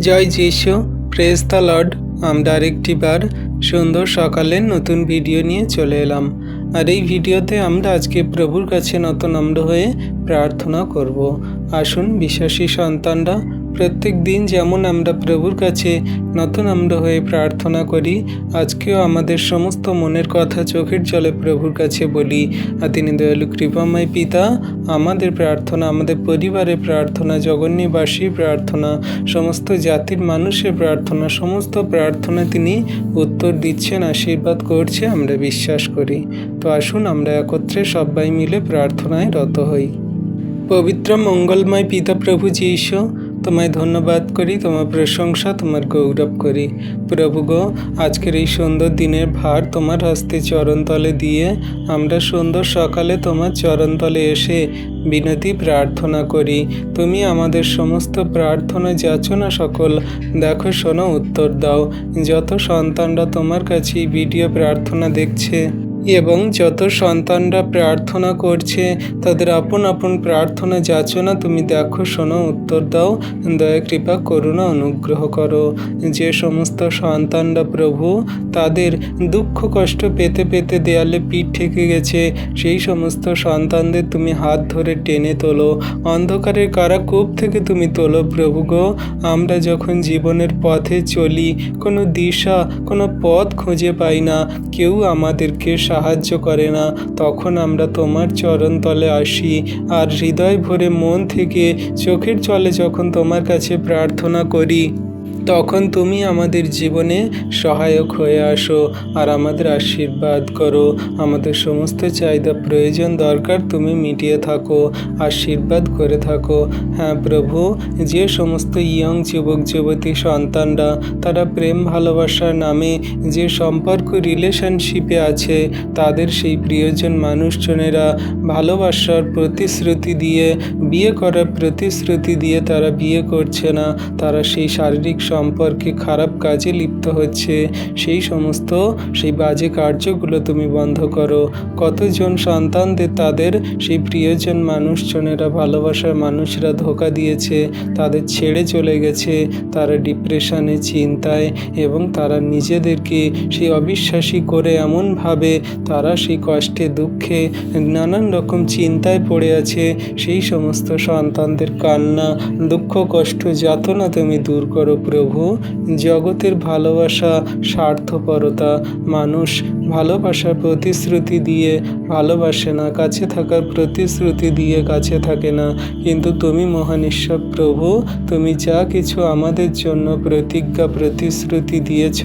জয় যিশু, praise the Lord. আমরা আরেকটিবার সুন্দর সকালের নতুন ভিডিও নিয়ে চলে এলাম। আর এই ভিডিওতে আমরা আজকে প্রভুর কাছে নতনম্র হয়ে প্রার্থনা করব। আসুন বিশ্বাসী সন্তানরা, প্রত্যেক দিন যেমন আমরা প্রভুর কাছে নতনম্র হয়ে প্রার্থনা করি, আজকেও আমাদের সমস্ত মনের কথা চোখের জলে প্রভুর কাছে বলি। আর তিনি দয়ালু কৃপাময় পিতা, আমাদের প্রার্থনা, আমাদের পরিবারের প্রার্থনা, জগন্নিবাসীর প্রার্থনা, সমস্ত জাতির মানুষের প্রার্থনা, সমস্ত প্রার্থনা তিনি উত্তর দিচ্ছেন, আশীর্বাদ করছে, আমরা বিশ্বাস করি। তো আসুন আমরা একত্রে সবাই মিলে প্রার্থনায় রত হই। পবিত্র মঙ্গলময় পিতা প্রভু যীশু, তোমায় ধন্যবাদ করি, তোমার প্রশংসা, তোমার গৌরব করি। প্রভু গো, আজকের এই সুন্দর দিনের ভার তোমার হস্তে চরণতলে দিয়ে আমরা সুন্দর সকালে তোমার চরণতলে এসে বিনতি প্রার্থনা করি। তুমি আমাদের সমস্ত প্রার্থনা যাচনা সকল দেখো, শোনো, উত্তর দাও। যত সন্তানরা তোমার কাছে এই ভিডিও প্রার্থনা দেখছে এবং যত সন্তানরা প্রার্থনা করছে, তাদের আপন আপন প্রার্থনা যাচনা তুমি দেখো, শোনো, উত্তর দাও। দয়া, কৃপা, করুণা, অনুগ্রহ করো। যে সমস্ত সন্তানরা প্রভু তাদের দুঃখ কষ্ট পেতে পেতে দেয়ালে পিঠ ঠেকে গেছে, সেই সমস্ত সন্তানদের তুমি হাত ধরে টেনে তোলো, অন্ধকারের কারাকূপ থেকে তুমি তোলো। প্রভু গো, আমরা যখন জীবনের পথে চলি, কোনো দিশা, কোনো পথ খুঁজে পাই না, কেউ আমাদেরকে সাহায্য করে না, তখন আমরা তোমার চরণতলে আসি আর হৃদয় ভরে মন থেকে চোখের জলে যখন তোমার কাছে প্রার্থনা করি, তখন তুমি আমাদের জীবনে সহায়ক হয়ে আসো আর আমাদের আশীর্বাদ করো। আমাদের সমস্ত চাহিদা, প্রয়োজন, দরকার তুমি মিটিয়ে থাকো, আশীর্বাদ করে থাকো। হ্যাঁ প্রভু, যে সমস্ত ইয়ং যুবক যুবতী সন্তানরা তারা প্রেম ভালোবাসার নামে যে সম্পর্ক রিলেশনশিপে আছে, তাদের সেই প্রিয়জন মানুষজনেরা ভালোবাসার প্রতিশ্রুতি দিয়ে, বিয়ে করার প্রতিশ্রুতি দিয়ে তারা বিয়ে করছে না, তারা সেই শারীরিক সম্পর্কে খারাপ কাজে লিপ্ত হচ্ছে। সেই বাজে কার্যগুলো তুমি বন্ধ করো। কতজন সন্তানদের তাদের সেই প্রিয়জন মানুষজনেরা, ভালোবাসার মানুষরা ধোঁকা দিয়েছে, তাদের ছেড়ে চলে গেছে, তারা ডিপ্রেশনে, চিন্তায় এবং তারা নিজেদেরকে সেই অবিশ্বাসী করে এমনভাবে তারা সেই কষ্টে, দুঃখে, নানান রকম চিন্তায় পড়ে আছে। সেই সমস্ত সন্তানদের কান্না, দুঃখ, কষ্ট, যাতনা তুমি দূর করো প্রভু। জগতের ভালোবাসা স্বার্থপরতা, মানুষ ভালোবাসার প্রতিশ্রুতি দিয়ে ভালোবাসে না, কাছে থাকার প্রতিশ্রুতি দিয়ে কাছে থাকে না, কিন্তু তুমি মহান ঈশ্বর প্রভু, তুমি যা কিছু আমাদের জন্য প্রতিজ্ঞা, প্রতিশ্রুতি দিয়েছ,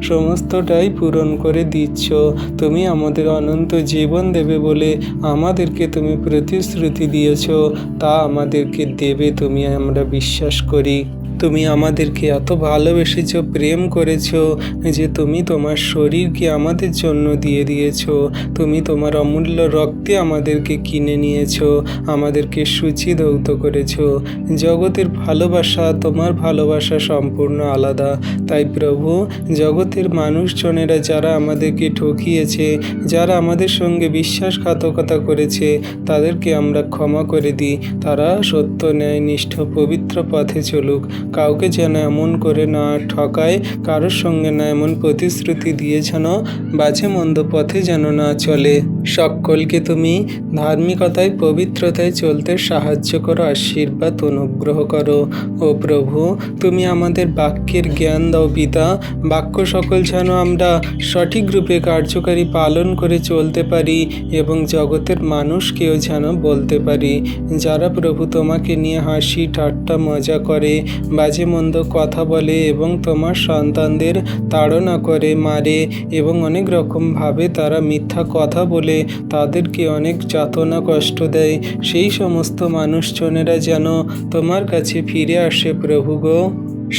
সমস্তটাই পূরণ করে দিচ্ছ। তুমি আমাদের অনন্ত জীবন দেবে বলে আমাদেরকে তুমি প্রতিশ্রুতি দিয়েছ, তা আমাদেরকে দেবে তুমি, আমরা বিশ্বাস করি। তুমি আমাদেরকে এত ভালোবেসেছ, প্রেম করেছ যে তুমি তোমার শরীরকে আমাদের জন্য দিয়ে দিয়েছ। তুমি তোমার অমূল্য রক্তে আমাদেরকে কিনে নিয়েছ, আমাদেরকে সূচিধৌত করেছ। জগতের ভালোবাসা, তোমার ভালোবাসা সম্পূর্ণ আলাদা। তাই প্রভু, জগতের মানুষজনেরা যারা আমাদেরকে ঠকিয়েছে, যারা আমাদের সঙ্গে বিশ্বাসঘাতকতা করেছে, তাদেরকে আমরা ক্ষমা করে দিই। তারা সত্য, ন্যায়, নিষ্ঠ, পবিত্র পথে চলুক। কাউকে যেন এমন করে না ঠকায়, কারোর সঙ্গে না এমন প্রতিশ্রুতি দিয়ে যেন বাজে মন্দ পথে যেন না চলে। সকলকে তুমি ধার্মিকতায়, পবিত্রতায় চলতে সাহায্য করো, আশীর্বাদ, অনুগ্রহ করো। ও প্রভু, তুমি আমাদের বাক্যের জ্ঞান দাও পিতা। বাক্য সকল যেন আমরা সঠিক রূপে কার্যকারী পালন করে চলতে পারি এবং জগতের মানুষকেও যেন বলতে পারি। যারা প্রভু তোমাকে নিয়ে হাসি ঠাট্টা মজা করে, বাজে মন্দ কথা বলে এবং তোমার সন্তানদের তাড়না করে, মারে এবং অনেক রকমভাবে তারা মিথ্যা কথা বলে তাদেরকে অনেক যাতনা, কষ্ট দেয়, সেই সমস্ত মানুষজনেরা যেন তোমার কাছে ফিরে আসে প্রভু গো।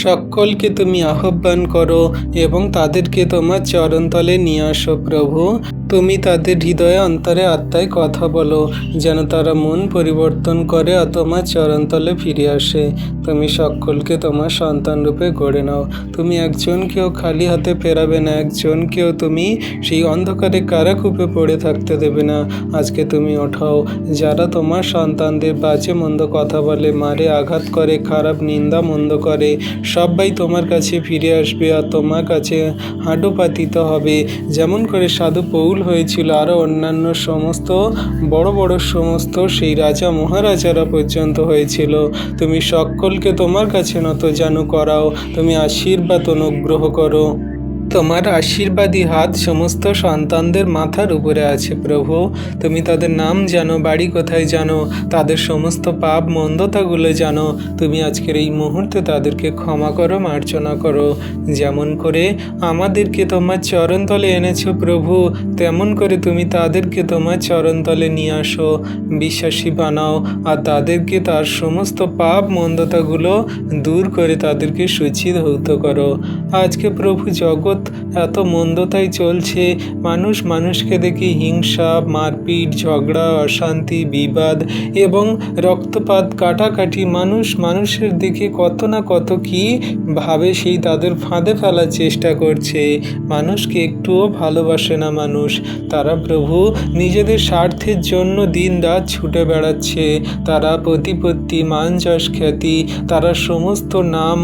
সকলকে তুমি আহ্বান করো এবং তাদেরকে তোমার চরণতলে নিয়ে আসো প্রভু। তুমি তাদের হৃদয়ে অন্তরে আত্মায় কথা বলো, যেন তারা মন পরিবর্তন করে আর তোমার চরণতলে ফিরে আসে। তুমি সকলকে তোমার সন্তান রূপে গড়ে নাও। তুমি একজনকেও খালি হাতে ফেরাবে না, একজনকেও তুমি সেই অন্ধকারে কারাকূপে পড়ে থাকতে দেবে না। আজকে তুমি ওঠাও। যারা তোমার সন্তানদের বাজে মন্দ কথা বলে, মারে, আঘাত করে, খারাপ নিন্দা মন্দ করে, সবাই তোমার কাছে ফিরে আসবে আর তোমার কাছে হাঁটু পাতিত হবে। যেমন করে সাধু পৌল হয়েছিল, আরও অন্যান্য সমস্ত বড় বড় সমস্ত সেই রাজা মহারাজারা পর্যন্ত হয়েছিল। তুমি সকলকে তোমার কাছে নত জানু করাও। তুমি আশীর্বাদ অনুগ্রহ করো। তোমার আশীর্বাদী হাত সমস্ত সন্তানদের মাথার উপরে আছে প্রভু। তুমি তাদের নাম জানো, বাড়ি কোথায় জানো, তাদের সমস্ত পাপ মন্দতাগুলো জানো। তুমি আজকের এই মুহূর্তে তাদেরকে ক্ষমা করো, মার্জনা করো। যেমন করে আমাদেরকে তোমার চরণতলে এনেছো প্রভু, তেমন করে তুমি তাদেরকে তোমার চরণতলে নিয়ে আসো, বিশ্বাসী বানাও আর তাদেরকে তার সমস্ত পাপ মন্দতাগুলো দূর করে তাদেরকে শুচিধৌত করো। আজকে প্রভু জগৎ এত মন্দতাই চলছে, মানুষ মানুষকে দেখে হিংসা, মারপিট, ঝগড়া, অশান্তি, বিবাদ এবং রক্তপাত, কাটাকাটি, মানুষ মানুষের দিকে কত না কত কি ভাবে সেই তাদের ফাঁদে ফেলার চেষ্টা করছে। মানুষকে একটুও ভালোবাসে না মানুষ। তারা প্রভু নিজেদের স্বার্থের জন্য দিন রাত ছুটে বেড়াচ্ছে। তারা প্রতিপত্তি, মান যশ, খ্যাতি, তারা সমস্ত নাম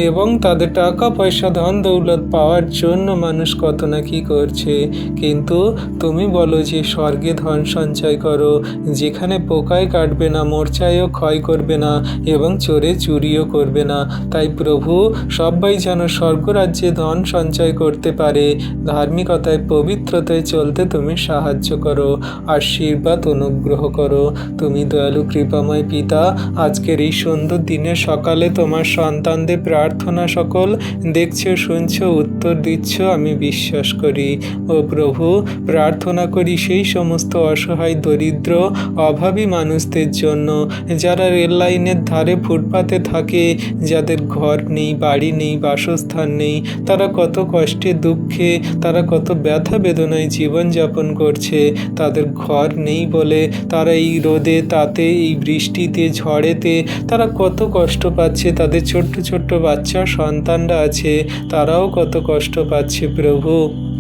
এবং তাদের টাকা পয়সা, ধন দৌলত পাওয়ার জন্য মানুষ কত না কি করছে। কিন্তু তুমি বলো যে স্বর্গে ধন সঞ্চয় করো, যেখানে পোকায় কাটবে না, মোর্চায়ও ক্ষয় করবে না এবং চোরে চুরিও করবে না। তাই প্রভু সবাই যেন স্বর্গরাজ্যে ধন সঞ্চয় করতে পারে। ধার্মিকতায়, পবিত্রতায় চলতে তুমি সাহায্য করো, আশীর্বাদ অনুগ্রহ করো। তুমি দয়ালু কৃপাময় পিতা, আজকের এই সুন্দর দিনে সকালে তোমার সন্তানদের প্রার্থনা সকল দেখছো, শুনছো, উত্তর দিচ্ছ, আমি বিশ্বাস করি। ও প্রভু, প্রার্থনা করি সেই সমস্ত অসহায়, দরিদ্র, অভাবী মানুষদের জন্য, যারা রেল লাইনের ধারে ফুটপাতে থাকে, যাদের ঘর নেই, বাড়ি নেই, বাসস্থান নেই। তারা কত কষ্টে, দুঃখে, তারা কত ব্যথা বেদনায় জীবনযাপন করছে। তাদের ঘর নেই বলে তারা এই রোদে, তাতে, এই বৃষ্টিতে, ঝড়েতে তারা কত কষ্ট পাচ্ছে। তাদের ছোট্ট ছোট্ট বাচ্চা সন্তানরা আছে, তারাও কত কষ্ট পাচ্ছে প্রভু।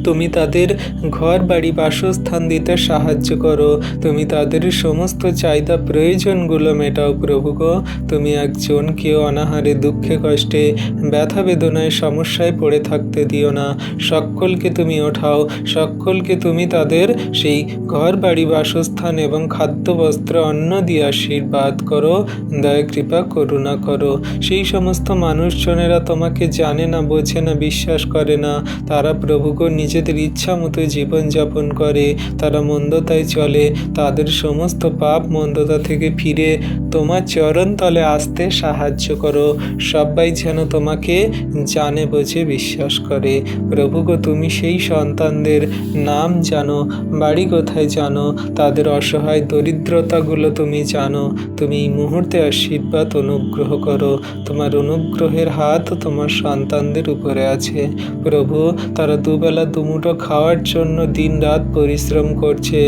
তুমি তাদের ঘর বাড়ি বাসস্থান দিতে সাহায্য করো। তুমি তাদের সমস্ত চাহিদা প্রয়োজনগুলো মেটাও প্রভু গো। তুমি একজনকেও অনাহারে, দুঃখে, কষ্টে, ব্যথা বেদনায়, সমস্যায় পড়ে থাকতে দিও না। সকলকে তুমি ওঠাও, সকলকে তুমি তাদের সেই ঘর বাড়ি বাসস্থান এবং খাদ্য বস্ত্র অন্ন দিয়ে আশীর্বাদ করো, দয়া কৃপা করুণা করো। সেই সমস্ত মানুষজনেরা তোমাকে জানে না, বোঝে না, বিশ্বাস করে না, তারা প্রভুকে নিজেদের ইচ্ছা মতো জীবনযাপন করে, তারা মন্দতায় চলে। তাদের সমস্ত পাপ মন্দতা থেকে ফিরে তোমার চরণ তলে আসতে সাহায্য করো। সবাই যেন তোমাকে জানে, বোঝে, বিশ্বাস করে। প্রভুগো, তুমি সেই সন্তানদের নাম জানো, বাড়ি কোথায় জানো, তাদের অসহায় দরিদ্রতাগুলো তুমি জানো। তুমি এই মুহূর্তে আশীর্বাদ অনুগ্রহ করো। তোমার অনুগ্রহের হাত তোমার সন্তানদের উপরে আছে প্রভু। তারা দুবেলা দুমুঠো খাওয়ার জন্য দিন রাত পরিশ্রম করছে,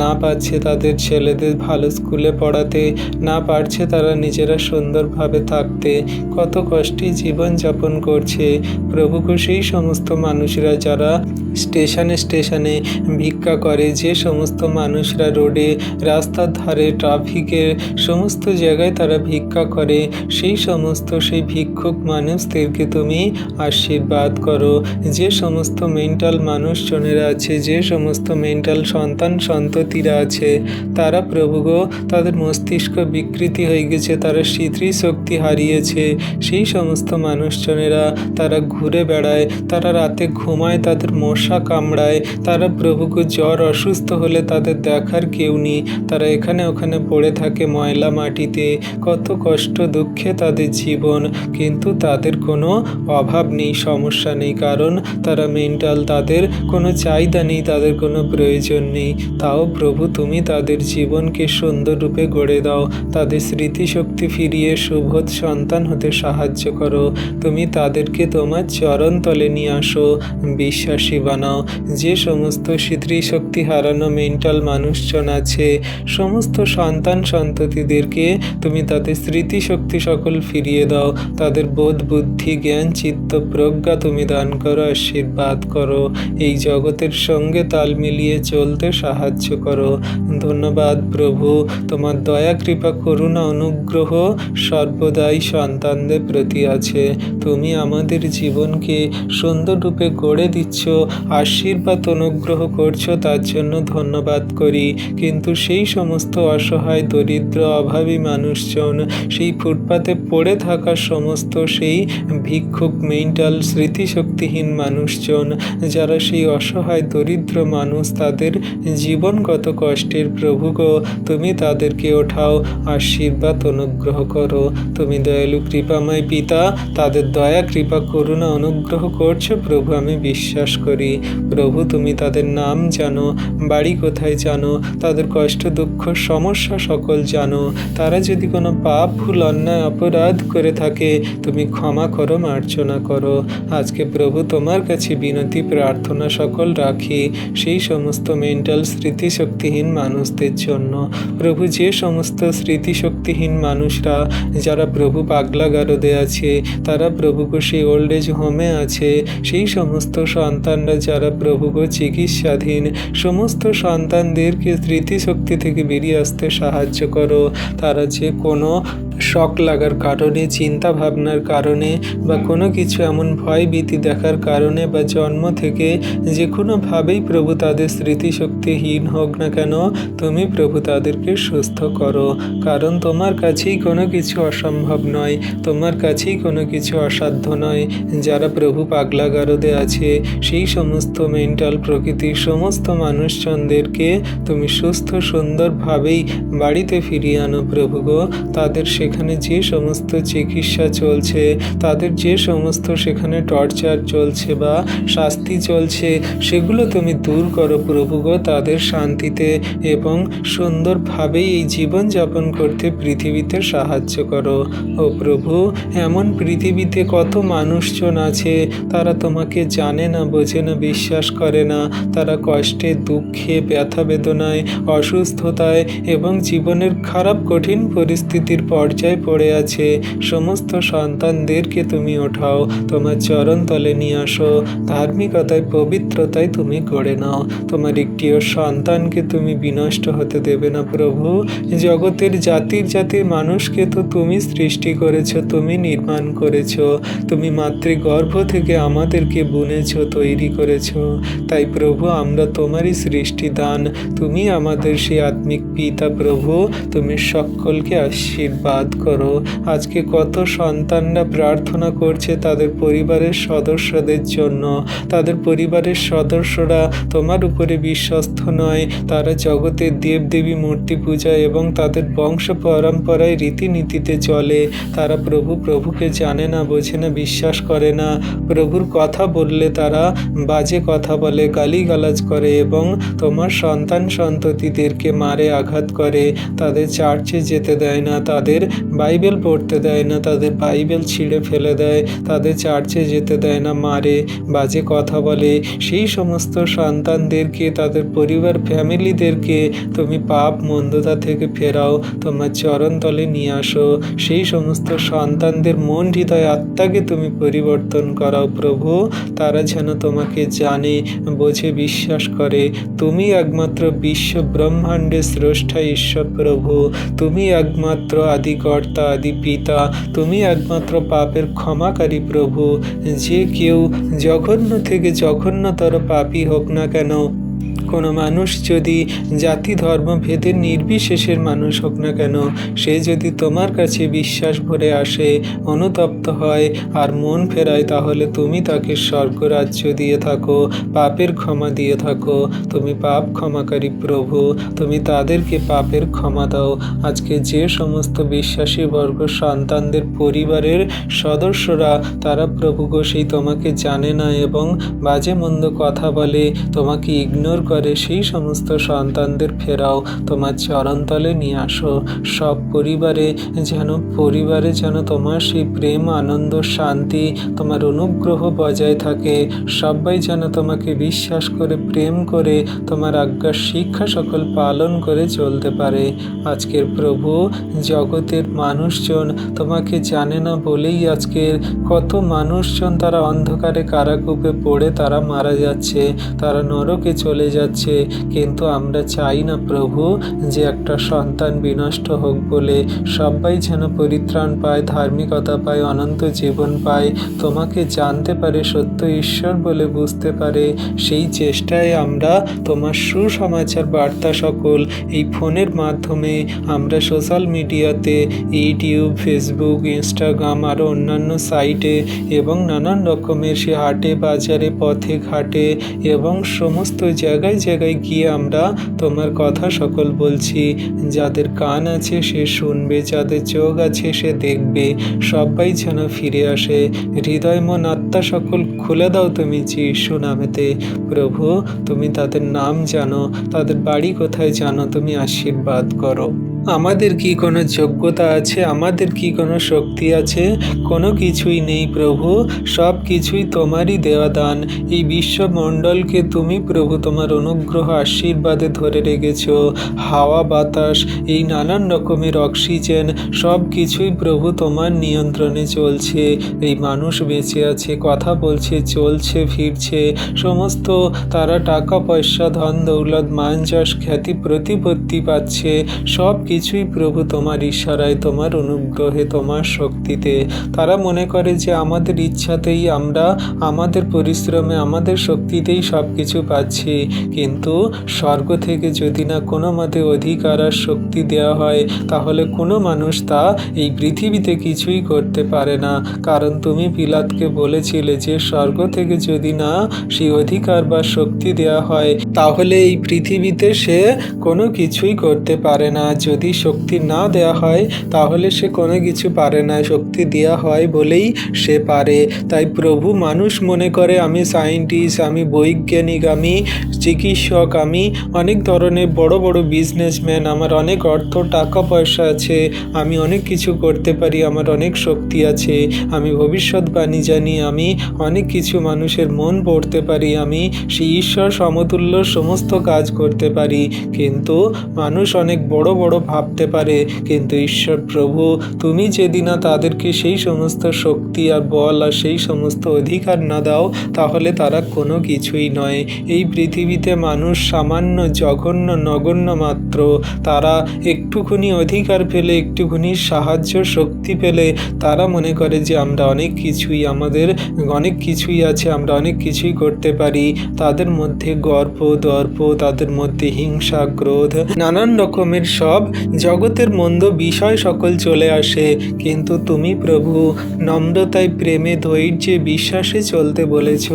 না পাচ্ছে তাদের ছেলেদের ভালো স্কুলে পড়াতে, না পারছে তারা নিজেরা সুন্দরভাবে থাকতে, কত কষ্টে জীবনযাপন করছে প্রভুকে। সেই সমস্ত মানুষরা যারা স্টেশনে স্টেশনে ভিক্ষা করে, যে সমস্ত মানুষরা রোডে, রাস্তার ধারে, ট্রাফিকের সমস্ত জায়গায় তারা ভিক্ষা করে, সেই সমস্ত সেই ভিক্ষুক মানুষদেরকে তুমি আশীর্বাদ করো। যে সমস্ত মেন্টাল মানুষজনেরা আছে, যে সমস্ত মেন্টাল সন্তান সন্ততিরা আছে, তারা প্রভুগো তাদের মস্তিষ্ক বিকৃতি হয়ে গেছে, তারা স্মৃতিশক্তি হারিয়েছে। সেই সমস্ত মানুষজনেরা তারা ঘুরে বেড়ায়, তারা রাতে ঘুমায়, তাদের মশা কামড়ায়, তারা প্রভুকে জ্বর, অসুস্থ হলে তাদের দেখার কেউ নেই, তারা এখানে ওখানে পড়ে থাকে ময়লা মাটিতে, কত কষ্ট দুঃখে তাদের জীবন। কিন্তু তাদের কোনো অভাব নেই, সমস্যা নেই, কারণ তারা মেন্টাল, তাদের কোনো চাহিদা নেই, তাদের কোনো প্রয়োজন নেই। তাও প্রভু তুমি তাদের জীবনকে সুন্দর রূপে গড়ে দাও, তাদের স্মৃতিশক্তি ফিরিয়ে সুবোধ সন্তান হতে সাহায্য করো। তুমি তাদেরকে তোমার চরণ তলে নিয়ে আসো, বিশ্বাসী বানাও। যে সমস্ত স্মৃতিশক্তি হারানো মেন্টাল মানুষজন আছে, সমস্ত সন্তান সন্ততিদেরকে তুমি তাদের স্মৃতিশক্তি সকল ফিরিয়ে দাও। তাদের বোধ বুদ্ধি জ্ঞান চিত্ত প্রজ্ঞা তুমি দান করো, আশীর্বাদ করো। এই জগতের সঙ্গে তাল মিলিয়ে চলতে সাহায্য করো। ধন্যবাদ প্রভু, তোমার দয়া কৃপা করুণা অনুগ্রহ সর্বদাই সন্তানদের প্রতি আছে। তুমি আমাদের জীবনকে সুন্দর রূপে গড়ে দিচ্ছ, আশীর্বাদ অনুগ্রহ করছো, তার জন্য ধন্যবাদ করি। কিন্তু সেই সমস্ত অসহায় দরিদ্র অভাবী মানুষজন, সেই ফুটপাতে পড়ে থাকা সমস্ত সেই ভিক্ষুক মেন্টাল স্মৃতিশক্তিহীন মানুষজন, যারা সেই অসহায় দরিদ্র মানুষ, তাদের জীবনগত কষ্টের প্রভু গো, তুমি তাদেরকে ওঠাও, আশীর্বাদ অনুগ্রহ করো। তুমি দয়ালু কৃপাময় পিতা, তাদের দয়া কৃপা করুণা অনুগ্রহ করছো প্রভু, আমি বিশ্বাস করি। প্রভু তুমি তাদের নাম জানো, বাড়ি কোথায় জানো, তাদের কষ্ট দুঃখ সমস্যা সকল জানো। তারা যদি কোনো পাপ ভুল অন্যায় অপরাধ করে থাকে, তুমি ক্ষমা করো, মার্জনা করো। আজকে প্রভু তোমার কাছে বিনতি প্রার্থনা সকল রাখি সেই সমস্ত মেন্টাল স্মৃতিশক্তিহীন মানুষদের জন্য। প্রভু যে সমস্ত স্মৃতিশক্তিহীন মানুষরা, যারা প্রভু পাগলাগারদে আছে, তারা প্রভুকে সেই ওল্ড এজ হোমে আছে, সেই সমস্ত সন্তানরা যারা প্রভুকে চিকিৎসাধীন, সমস্ত সন্তানদেরকে স্মৃতিশক্তি থেকে বেরিয়ে আসতে সাহায্য করো। তারা যে কোনো শক লাগার কারণে, চিন্তা ভাবনার কারণে, বা কোনো কিছু এমন ভয় ভীতি দেখার কারণে, বা জন্ম থেকে যে কোনোভাবেই প্রভু তাদের স্মৃতিশক্তিহীন হোক না কেন, তুমি প্রভু তাদেরকে সুস্থ করো। কারণ তোমার কাছেই কোনো কিছু অসম্ভব নয়, তোমার কাছেই কোনো কিছু অসাধ্য নয়। যারা প্রভু পাগলাগারদে আছে, সেই সমস্ত মেন্টাল প্রকৃতির সমস্ত মানুষজনদেরকে তুমি সুস্থ সুন্দরভাবেই বাড়িতে ফিরিয়ে আনো প্রভু গো। তাদের সেখানে যে সমস্ত চিকিৎসা চলছে, তাদের যে সমস্ত সেখানে টর্চার চলছে বা শাস্তি চলছে, সেগুলো তুমি দূর করো প্রভু গো। তাদের শান্তিতে এবং সুন্দরভাবেই এই জীবনযাপন করতে পৃথিবীতে সাহায্য করো। ও প্রভু, এমন পৃথিবীতে কত মানুষজন আছে, তারা তোমাকে জানে না, বোঝে না, বিশ্বাস করে না। তারা কষ্টে দুঃখে ব্যথা বেদনায় অসুস্থতায় এবং জীবনের খারাপ কঠিন পরিস্থিতির পর্যায়ে পড়ে আছে। সমস্ত সন্তানদেরকে তুমি ওঠাও, তোমার চরণ তলে নিয়ে আসো। ধার্মিকতায় পবিত্রতায় তুমি গড়ে নাও। তোমার একটিও সন্তানকে তুমি বিনষ্ট হতে দেবে না প্রভু। জগতের জাতির জাতির মানুষকে তো তুমি সৃষ্টি করেছ, তুমি নির্মাণ করেছ, তুমি মাতৃগর্ভ থেকে আমাদেরকে বুনেছ, তৈরি করেছ। তাই প্রভু, আমরা তোমারই সৃষ্টি দান, তুমি আমাদের সেই আত্মিক পিতা প্রভু। তুমি সকলকে আশীর্বাদ করো। আজকে কত সন্তানরা প্রার্থনা করছে তাদের পরিবারের সদস্যদের জন্য। তাদের পরিবারের সদস্যরা তোমার উপরে বিশ্বস্ত নয়, তারা জগতের দেবদেবী মূর্তি পূজা এবং তাদের বংশ পরম্পরায় রীতিনীতিতে চলে। তারা প্রভুকে জানে না, বোঝে না, বিশ্বাস করে না। প্রভুর কথা বললে তারা বাজে কথা বলে, গালিগালাজ করে এবং তোমার সন্তান সন্ততিদেরকে মারে, আঘাত করে। তাদের চার্চে যেতে দেয় না, তাদের বাইবেল পড়তে দেয় না, তাদের বাইবেল ছিঁড়ে ফেলে দেয়, তাদের চার্চে যেতে দেয় না, মারে, বাজে কথা বলে। সেই সমস্ত সন্তানদেরকে, তাদের পরিবার ফ্যামিলিদেরকে তুমি পাপ মন্দতা থেকে ফেরাও, তোমার চরণ তলে নিয়ে আসো। সেই সমস্ত সন্তানদের মন হৃদয় আত্মাকে তুমি পরিবর্তন করাও প্রভু। তারা যেন তোমাকে জানে, বোঝে, বিশ্বাস করে। তুমি একমাত্র বিশ্ব ব্রহ্মাণ্ডের স্রষ্টা ঈশ্বর প্রভু। তুমি একমাত্র আদিকর্তা, আদি পিতা। তুমি একমাত্র পাপের ক্ষমাকারী প্রভু। যে কেউ জঘন্য থেকে জঘন্যতর পাপী হোক না কেন, কোনো মানুষ যদি জাতি ধর্ম ভেদের নির্বিশেষের মানুষ হোক না কেন, সে যদি তোমার কাছে বিশ্বাস ভরে আসে, অনুতপ্ত হয় আর মন ফেরায়, তাহলে তুমি তাকে স্বর্গরাজ্য দিয়ে থাকো, পাপের ক্ষমা দিয়ে থাকো। তুমি পাপ ক্ষমাকারী প্রভু, তুমি তাদেরকে পাপের ক্ষমা দাও। আজকে যে সমস্ত বিশ্বাসী বর্গ সন্তানদের পরিবারের সদস্যরা, তারা প্রভু গো সেই তোমাকে জানে না এবং বাজে মন্দ কথা বলে, তোমাকে ইগনোর করে, পরিবারে সেই সমস্ত সন্তানদের ফেরাও, তোমার চরণতলে নিয়ে আসো। সব পরিবারে যেন তোমার সেই প্রেম, আনন্দ, শান্তি, তোমার অনুগ্রহ বজায় থাকে। সবাই যেন তোমাকে বিশ্বাস করে, প্রেম করে, তোমার আজ্ঞার শিক্ষা সকল পালন করে চলতে পারে। আজকের প্রভু, জগতের মানুষজন তোমাকে জানে না বলেই আজকের কত মানুষজন তারা অন্ধকারে কারাকূপে পড়ে তারা মারা যাচ্ছে, তারা নরকে চলে যাচ্ছে। কিন্তু আমরা চাই না প্রভু যে একটা সন্তান বিনষ্ট হোক বলে। সবাই যেন পরিত্রাণ পায়, ধার্মিকতা পায়, অনন্ত জীবন পায়, তোমাকে জানতে পারে, সত্য ঈশ্বর বলে বুঝতে পারে। সেই চেষ্টায় আমরা তোমার সুসমাচার বার্তা সকল এই ফোনের মাধ্যমে আমরা সোশ্যাল মিডিয়াতে, ইউটিউব, ফেসবুক, ইনস্টাগ্রাম, আরও অন্যান্য সাইটে এবং নানান রকমের সে হাটে বাজারে, পথে ঘাটে এবং সমস্ত জায়গায় জায়গায় গিয়ে আমরা তোমার কথা সকল বলছি। যাদের কান আছে সে শুনবে, যাদের চোখ আছে সে দেখবে। সবাই যেন ফিরে আসে। হৃদয়, মন, আত্মা সকল খুলে দাও তুমি যিশু নামেতে। প্রভু, তুমি তাদের নাম জানো, তাদের বাড়ি কোথায় জানো, তুমি আশীর্বাদ করো। আমাদের কি কোনো যোগ্যতা আছে? আমাদের কি কোনো শক্তি আছে? কোনো কিছুই নেই প্রভু, সব কিছুই তোমারই দেওয়া দান। এই বিশ্বমণ্ডলকে তুমি প্রভু তোমার অনুগ্রহ আশীর্বাদে ধরে রেখেছ। হাওয়া, বাতাস, এই নানান রকমের অক্সিজেন, সব কিছুই প্রভু তোমার নিয়ন্ত্রণে চলছে। এই মানুষ বেঁচে আছে, কথা বলছে, চলছে, ফিরছে, সমস্ত তারা টাকা পয়সা, ধন দৌলত, মান যশ, খ্যাতি, প্রতিপত্তি পাচ্ছে। সব কিছুই প্রভু তোমার ইশারায়, তোমার অনুগ্রহে, তোমার শক্তিতে। তারা মনে করে যে আমাদের ইচ্ছাতেই, আমরা আমাদের পরিশ্রমে, আমাদের শক্তিতেই সব কিছু পাচ্ছি। কিন্তু স্বর্গ থেকে যদি না কোনো মতে অধিকার আর শক্তি দেওয়া হয়, তাহলে কোনো মানুষ তা এই পৃথিবীতে কিছুই করতে পারে না। কারণ তুমি পিলাতকে বলেছিলে যে স্বর্গ থেকে যদি না সেই অধিকার বা শক্তি দেওয়া হয়, তাহলে এই পৃথিবীতে সে কোনো কিছুই করতে পারে না। যদি শক্তি না দেওয়া হয় তাহলে সে কোনো কিছু পারে না, শক্তি দেওয়া হয় বলেই সে পারে। তাই প্রভু, মানুষ মনে করে আমি সায়েন্টিস্ট, আমি বৈজ্ঞানিক, আমি চিকিৎসক, আমি অনেক ধরনের বড় বড় বিজনেসম্যান, আমার অনেক অর্থ, টাকা পয়সা আছে, আমি অনেক কিছু করতে পারি, আমার অনেক শক্তি আছে, আমি ভবিষ্যৎবাণী জানি, আমি অনেক কিছু মানুষের মন পড়তে পারি, আমি সেই ঈশ্বর সমতুল্য সমস্ত কাজ করতে পারি। কিন্তু মানুষ অনেক বড় বড় ভাবতে পারে, কিন্তু ঈশ্বর প্রভু, তুমি যেদিন না তাদেরকে সেই সমস্ত শক্তি আর বল আর সেই সমস্ত অধিকার না দাও, তাহলে তারা কোনো কিছুই নয়। এই পৃথিবীতে মানুষ সামান্য, জঘন্য, নগণ্য মাত্র। তারা একটুখানি অধিকার পেলে, একটুখানি সাহায্য, শক্তি পেলে তারা মনে করে যে আমরা অনেক কিছুই, আমাদের অনেক কিছুই আছে, আমরা অনেক কিছুই করতে পারি। তাদের মধ্যে গর্ব, দর্প, তাদের মধ্যে হিংসা, ক্রোধ, নানান রকমের সব জগতের মন্দ বিষয় সকল চলে আসে। কিন্তু তুমি প্রভু নম্রতায়, প্রেমে, ধৈর্যে, বিশ্বাসে চলতে বলেছ।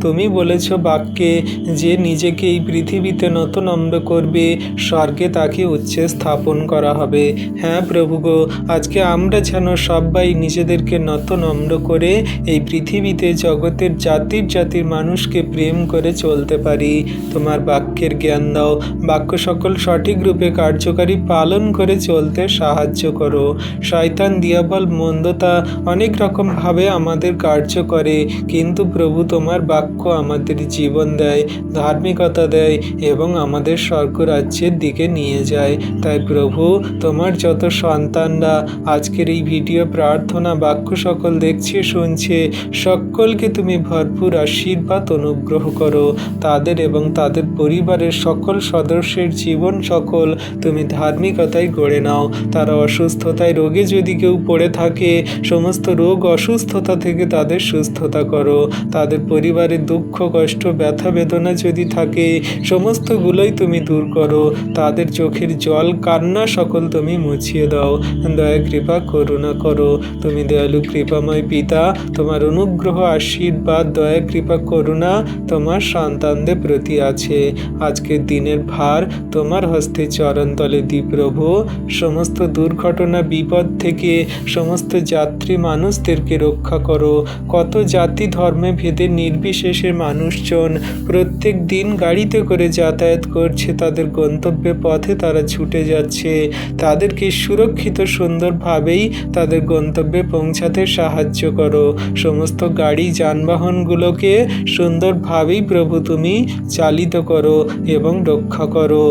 তুমি বলেছ বাক্যে যে নিজেকে এই পৃথিবীতে নত নম্র করবে, স্বর্গে তাকে উচ্চে স্থাপন করা হবে। হ্যাঁ প্রভু গো, আজকে আমরা যেন সবাই নিজেদেরকে নত নম্র করে এই পৃথিবীতে জগতের জাতির জাতির মানুষকে প্রেম করে চলতে পারি। তোমার বাক্যের জ্ঞান দাও, বাক্য সকল সঠিক রূপে কার্যকারী পালন করে চলতে সাহায্য করো। শয়তান, দিয়াবল, মন্দতা অনেক রকমভাবে আমাদের কার্য করে, কিন্তু প্রভু তোমার বাক্য আমাদের জীবন দেয়, ধার্মিকতা দেয় এবং আমাদের স্বর্গ রাজ্যের দিকে নিয়ে যায়। তাই প্রভু, তোমার যত সন্তানরা আজকের এই ভিডিও প্রার্থনা বাক্য সকল দেখছে, শুনছে, সকলকে তুমি ভরপুর আশীর্বাদ অনুগ্রহ করো। তাদের এবং তাদের পরিবারের সকল সদস্যের জীবন সকল তুমি ধার্মিকতায় গড়ে নাও। তারা অসুস্থতায়, রোগে যদি কেউ পড়ে থাকে, সমস্ত রোগ অসুস্থতা থেকে তাদের সুস্থতা করো। তাদের পরিবারের দুঃখ, কষ্ট, ব্যথা, বেদনা যদি থাকে, সমস্তগুলোই তুমি দূর করো। তাদের চোখের জল, কান্না সকল তুমি মুছিয়ে দাও। দয়া, কৃপা, করুণা করো। তুমি দয়ালু, কৃপাময় পিতা, তোমার অনুগ্রহ, আশীর্বাদ, দয়া, কৃপা, করুণা তোমার সন্তানদের প্রতি আছে। আজকের দিনের ভার তোমার হস্তে চরণতলে দিই প্রভু। প্রভু সমস্ত দুর্ঘটনা বিপদ থেকে সমস্ত যাত্রী মানুষদেরকে রক্ষা করো। কত জাতি ধর্মে ভেদে নির্বিশেষে মানুষজন প্রত্যেক দিন গাড়িতে করে যাতায়াত করছে, তাদের গন্তব্যে পথে তারা ছুটে যাচ্ছে। তাদেরকে সুরক্ষিত সুন্দরভাবেই তাদের গন্তব্যে পৌঁছাতে সাহায্য করো। সমস্ত গাড়ি যানবাহনগুলোকে সুন্দরভাবেই প্রভু তুমি চালিত করো এবং রক্ষা করো।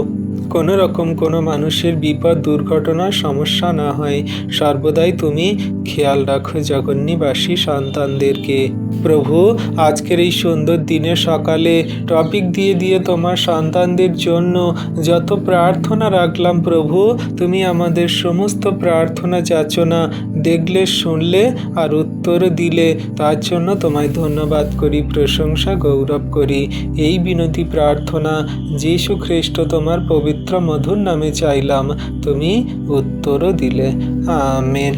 কোনো রকম কোনো মানুষের বিপদ দুর্ঘটনার সমস্যা না হয়, সর্বদাই তুমি খেয়াল রাখো জগন্নিবাসী সন্তানদেরকে। প্রভু আজকের এই সুন্দর দিনে সকালে টপিক দিয়ে দিয়ে তোমার সন্তানদের জন্য যত প্রার্থনা রাখলাম প্রভু, তুমি আমাদের সমস্ত প্রার্থনা যাচনা দেখলে, শুনলে আর উত্তর দিলে। তার জন্য তোমায় ধন্যবাদ করি, প্রশংসা গৌরব করি। এই বিনতি প্রার্থনা যীশু খ্রিস্ট তোমার পবিত্র মধুর নামে চাইলাম, তুমি উত্তরও দিলে। আমেন।